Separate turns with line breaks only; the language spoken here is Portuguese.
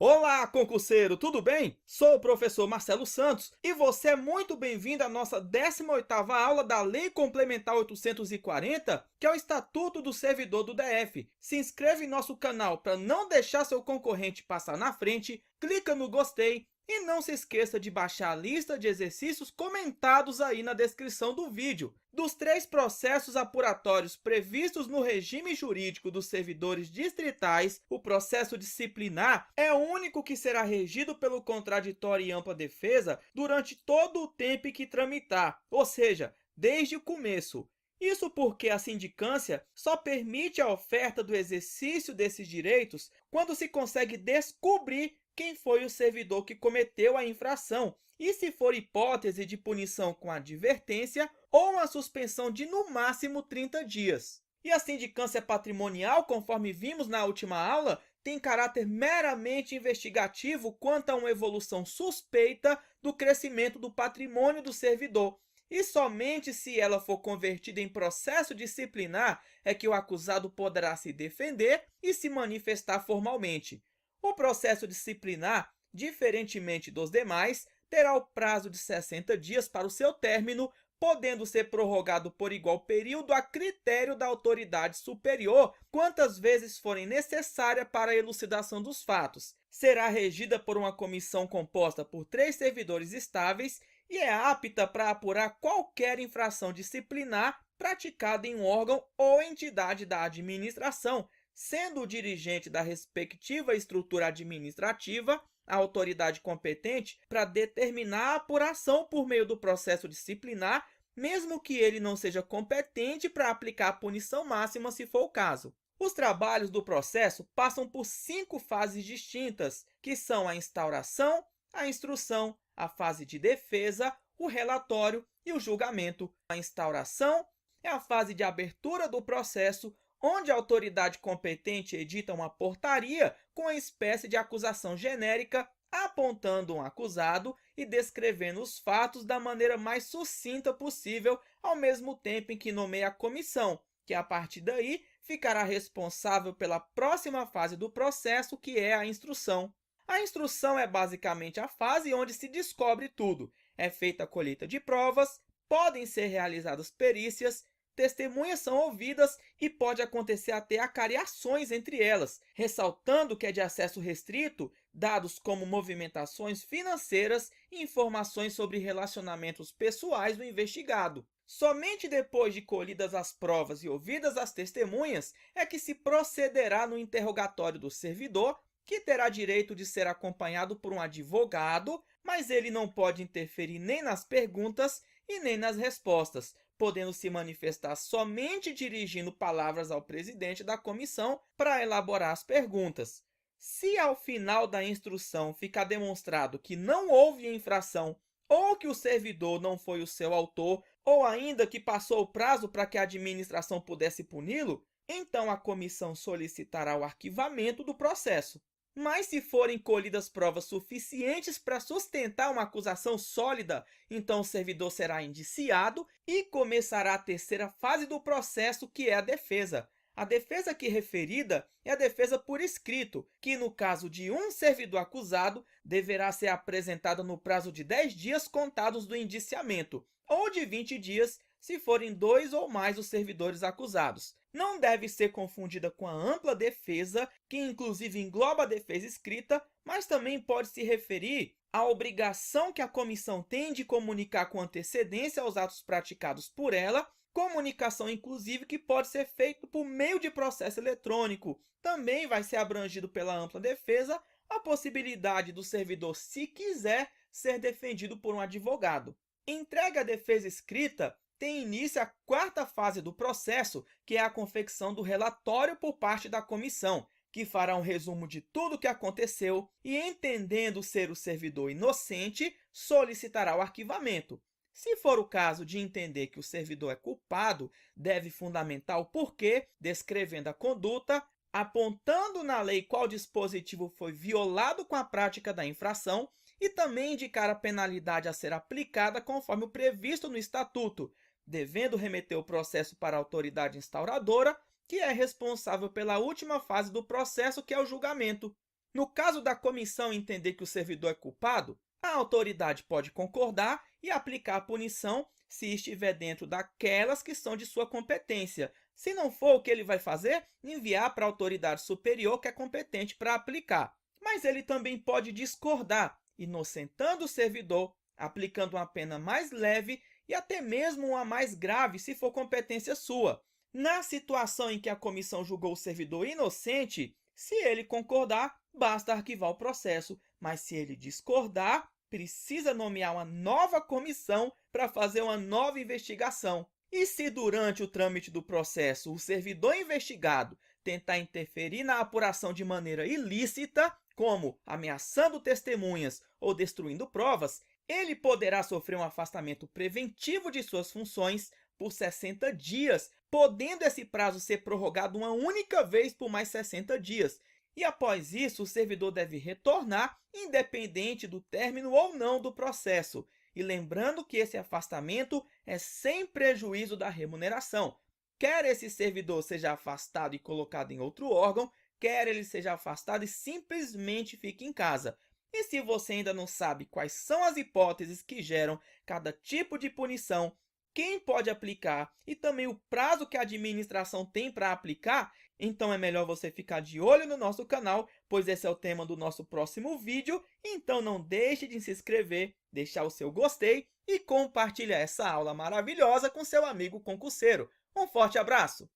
Olá, concurseiro, tudo bem? Sou o professor Marcelo Santos e você é muito bem-vindo à nossa 18ª aula da Lei Complementar 840, que é o Estatuto do Servidor do DF. Se inscreve em nosso canal para não deixar seu concorrente passar na frente, clica no gostei e não se esqueça de baixar a lista de exercícios comentados aí na descrição do vídeo. Dos 3 processos apuratórios previstos no regime jurídico dos servidores distritais, o processo disciplinar é o único que será regido pelo contraditório e ampla defesa durante todo o tempo em que tramitar, ou seja, desde o começo. Isso porque a sindicância só permite a oferta do exercício desses direitos quando se consegue descobrir quem foi o servidor que cometeu a infração e se for hipótese de punição com advertência ou uma suspensão de no máximo 30 dias. E a sindicância patrimonial, conforme vimos na última aula, tem caráter meramente investigativo quanto a uma evolução suspeita do crescimento do patrimônio do servidor. E somente se ela for convertida em processo disciplinar é que o acusado poderá se defender e se manifestar formalmente. O processo disciplinar, diferentemente dos demais, terá o prazo de 60 dias para o seu término, podendo ser prorrogado por igual período a critério da autoridade superior, quantas vezes forem necessárias para a elucidação dos fatos. Será regida por uma comissão composta por 3 servidores estáveis e é apta para apurar qualquer infração disciplinar praticada em um órgão ou entidade da administração, sendo o dirigente da respectiva estrutura administrativa a autoridade competente para determinar a apuração por meio do processo disciplinar, mesmo que ele não seja competente para aplicar a punição máxima se for o caso. Os trabalhos do processo passam por 5 fases distintas, que são a instauração, a instrução, a fase de defesa, o relatório e o julgamento. A instauração é a fase de abertura do processo, onde a autoridade competente edita uma portaria com uma espécie de acusação genérica, apontando um acusado e descrevendo os fatos da maneira mais sucinta possível, ao mesmo tempo em que nomeia a comissão, que a partir daí ficará responsável pela próxima fase do processo, que é a instrução. A instrução é basicamente a fase onde se descobre tudo. É feita a colheita de provas, podem ser realizadas perícias, testemunhas são ouvidas e pode acontecer até acariações entre elas, ressaltando que é de acesso restrito dados como movimentações financeiras e informações sobre relacionamentos pessoais do investigado. Somente depois de colhidas as provas e ouvidas as testemunhas é que se procederá no interrogatório do servidor, que terá direito de ser acompanhado por um advogado, mas ele não pode interferir nem nas perguntas e nem nas respostas, podendo se manifestar somente dirigindo palavras ao presidente da comissão para elaborar as perguntas. Se ao final da instrução ficar demonstrado que não houve infração ou que o servidor não foi o seu autor, ou ainda que passou o prazo para que a administração pudesse puni-lo, então a comissão solicitará o arquivamento do processo. Mas se forem colhidas provas suficientes para sustentar uma acusação sólida, então o servidor será indiciado e começará a terceira fase do processo, que é a defesa. A defesa aqui referida é a defesa por escrito, que no caso de um servidor acusado, deverá ser apresentada no prazo de 10 dias contados do indiciamento, ou de 20 dias se forem 2 ou mais os servidores acusados. Não deve ser confundida com a ampla defesa, que inclusive engloba a defesa escrita, mas também pode se referir à obrigação que a comissão tem de comunicar com antecedência aos atos praticados por ela, comunicação inclusive que pode ser feita por meio de processo eletrônico. Também vai ser abrangido pela ampla defesa a possibilidade do servidor, se quiser, ser defendido por um advogado. Entregue a defesa escrita tem início a 4ª fase do processo, que é a confecção do relatório por parte da comissão, que fará um resumo de tudo o que aconteceu e, entendendo ser o servidor inocente, solicitará o arquivamento. Se for o caso de entender que o servidor é culpado, deve fundamentar o porquê, descrevendo a conduta, apontando na lei qual dispositivo foi violado com a prática da infração e também indicar a penalidade a ser aplicada conforme o previsto no Estatuto, devendo remeter o processo para a autoridade instauradora, que é responsável pela última fase do processo, que é o julgamento. No caso da comissão entender que o servidor é culpado, a autoridade pode concordar e aplicar a punição se estiver dentro daquelas que são de sua competência. Se não for, o que ele vai fazer? Enviar para a autoridade superior que é competente para aplicar. Mas ele também pode discordar, inocentando o servidor, aplicando uma pena mais leve e até mesmo uma mais grave se for competência sua. Na situação em que a comissão julgou o servidor inocente, se ele concordar, basta arquivar o processo, mas se ele discordar, precisa nomear uma nova comissão para fazer uma nova investigação. E se durante o trâmite do processo o servidor investigado tentar interferir na apuração de maneira ilícita, como ameaçando testemunhas ou destruindo provas, ele poderá sofrer um afastamento preventivo de suas funções por 60 dias, podendo esse prazo ser prorrogado uma única vez por mais 60 dias. E após isso, o servidor deve retornar, independente do término ou não do processo. E lembrando que esse afastamento é sem prejuízo da remuneração. Quer esse servidor seja afastado e colocado em outro órgão, quer ele seja afastado e simplesmente fique em casa. E se você ainda não sabe quais são as hipóteses que geram cada tipo de punição, quem pode aplicar e também o prazo que a administração tem para aplicar, então é melhor você ficar de olho no nosso canal, pois esse é o tema do nosso próximo vídeo. Então não deixe de se inscrever, deixar o seu gostei e compartilhar essa aula maravilhosa com seu amigo concurseiro. Um forte abraço!